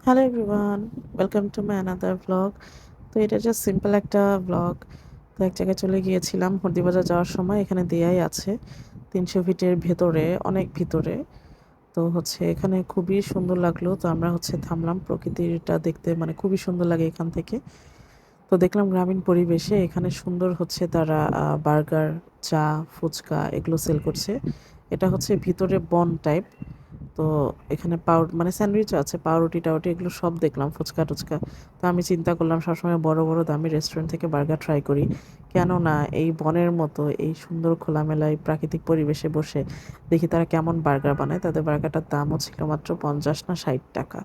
Hello everyone, welcome to my another vlog. তো এটা just simple একটা ভ্লগ। তো এক জায়গায় চলে গিয়েছিলাম হর্দিবাজার যাওয়ার সময়। এখানে দেয়াই আছে 300 ফিটের ভেতরে, অনেক ভিতরে। তো এখানে খুবই সুন্দর লাগলো। তো আমরা থামলাম প্রকৃতিটা দেখতে, মানে খুবই সুন্দর লাগে এখান থেকে। তো দেখলাম গ্রামীণ পরিবেশে এখানে সুন্দর তারা বার্গার, চা, ফুচকা এগুলো সেল করছে। এটা ভিতরে বন টাইপ। তো এখানে মানে স্যান্ডউইচও আছে, পাউরুটি টাউরুটি এগুলো সব দেখলাম, ফুচকা টুচকা। তো আমি চিন্তা করলাম সবসময় বড় বড় দামি রেস্টুরেন্ট থেকে বার্গার ট্রাই করি, কেন না এই বনের মতো এই সুন্দর খোলামেলায় প্রাকৃতিক পরিবেশে বসে দেখি তারা কেমন বার্গার বানায়। তাদের বার্গারটার দামও ছিল মাত্র 50 না 60 টাকা,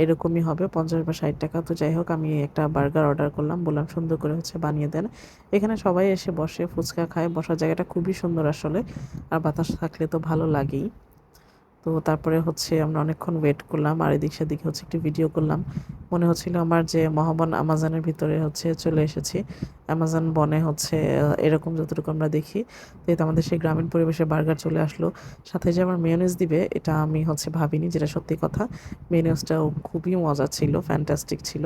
এরকমই হবে, 50 বা 60 টাকা। তো যাই হোক, আমি একটা বার্গার অর্ডার করলাম, বললাম সুন্দর করে বানিয়ে দেন। এখানে সবাই এসে বসে, ফুচকা খায়, বসার জায়গাটা খুবই সুন্দর আসলে। আর বাতাস থাকলে তো ভালো লাগেই। তো তারপরে আমরা অনেকক্ষণ ওয়েট করলাম, আর এদিক সেদিকে একটু ভিডিও করলাম। মনে হচ্ছিল আমার যে মহাবন আমাজনের ভিতরে চলে এসেছি। অ্যামাজন বনে এরকম যতটুকু আমরা দেখি। তো এটা আমাদের সেই গ্রামীণ পরিবেশে বার্গার চলে আসলো। সাথে যে আমার মেয়োনিজ দিবে এটা আমি ভাবিনি, যেটা সত্যি কথা। মেয়োনিজটাও খুবই মজা ছিল, ফ্যান্টাস্টিক ছিল।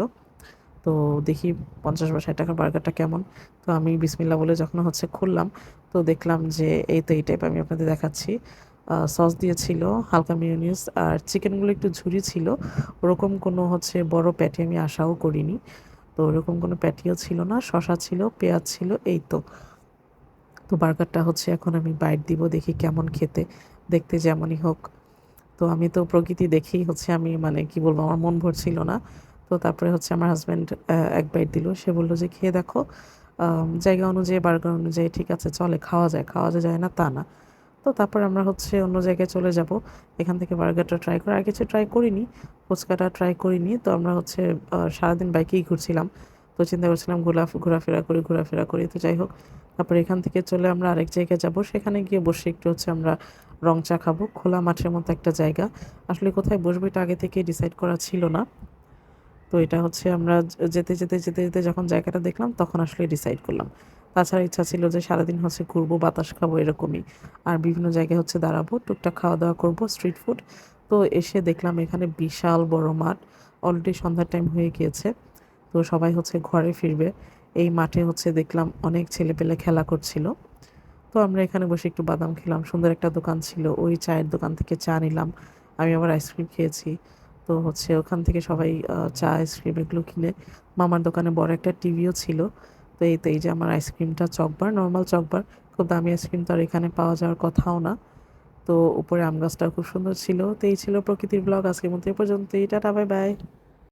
তো দেখি 50 বা 60 টাকার বার্গারটা কেমন। তো আমি বিসমিল্লাহ বলে যখন খুললাম, তো দেখলাম যে এই তো এই টাইপ আমি আপনাদের দেখাচ্ছি। সস দিয়েছিল, হালকা মেয়োনিজ, আর চিকেনগুলো একটু ঝুরি ছিল। ওরকম কোনো বড় প্যাটি আমি আশাও করিনি। তো ওরকম কোনো প্যাটিও ছিল না, শসা ছিল, পেঁয়াজ ছিল, এই তো। তো বার্গারটা এখন আমি বাইট দিব, দেখি কেমন খেতে, দেখতে যেমনই হোক। তো আমি তো প্রকৃতি দেখেই আমি মানে কি বলবো, আমার মন ভরছিল না। তো তারপরে আমার হাজব্যান্ড এক বাইট দিল, সে বলল যে খেয়ে দেখো, জায়গা অনুযায়ী বার্গার অনুযায়ী ঠিক আছে, চলে, খাওয়া যায়, খাওয়া যায় না তা না। তো তারপর আমরা অন্য জায়গায় চলে যাব, এখান থেকে বার্গারটা ট্রাই করে। আর কিছু ট্রাই করিনি, ফুচকাটা ট্রাই করিনি। তো আমরা সারাদিন বাইকেই ঘুরছিলাম। তো চিন্তা করছিলাম ঘোরাফেরা করি। তো যাই হোক, তারপর এখান থেকে চলে আমরা আরেক জায়গায় যাব, সেখানে গিয়ে বসে একটু আমরা রং চা খাবো। খোলা মাঠের মতো একটা জায়গা, আসলে কোথায় বসবো এটা আগে থেকে ডিসাইড করা ছিল না। তো এটা আমরা যেতে যখন জায়গাটা দেখলাম তখন আসলে ডিসাইড করলাম। তাছাড়া ইচ্ছা ছিল যে সারাদিন ঘুরবো, বাতাস খাবো, এরকমই। আর বিভিন্ন জায়গায় দাঁড়াবো, টুকটাক খাওয়া দাওয়া করবো, স্ট্রিট ফুড। তো এসে দেখলাম এখানে বিশাল বড় মাঠ, অলরেডি সন্ধ্যার টাইম হয়ে গিয়েছে। তো সবাই ঘরে ফিরবে। এই মাঠে দেখলাম অনেক ছেলেপেলে খেলা করছিল। তো আমরা এখানে বসে একটু বাদাম খেলাম, সুন্দর একটা দোকান ছিল, ওই চায়ের দোকান থেকে চা নিলাম। আমি আবার আইসক্রিম খেয়েছি। তো ওখান থেকে সবাই চা আইসক্রিম এগুলো কিনে, মামার দোকানে বড় একটা টিভিও ছিল। তো এই যে আমার আইসক্রিমটা, চকবার, নর্মাল চকবার, খুব দামি আইসক্রিম তো আর এখানে পাওয়া যাওয়ার কথাও না। তো উপরে আম গাছটাও খুব সুন্দর ছিল। তো এই ছিল প্রকৃতির ব্লগ আজকের মতো এ পর্যন্তই। Tata, bye bye.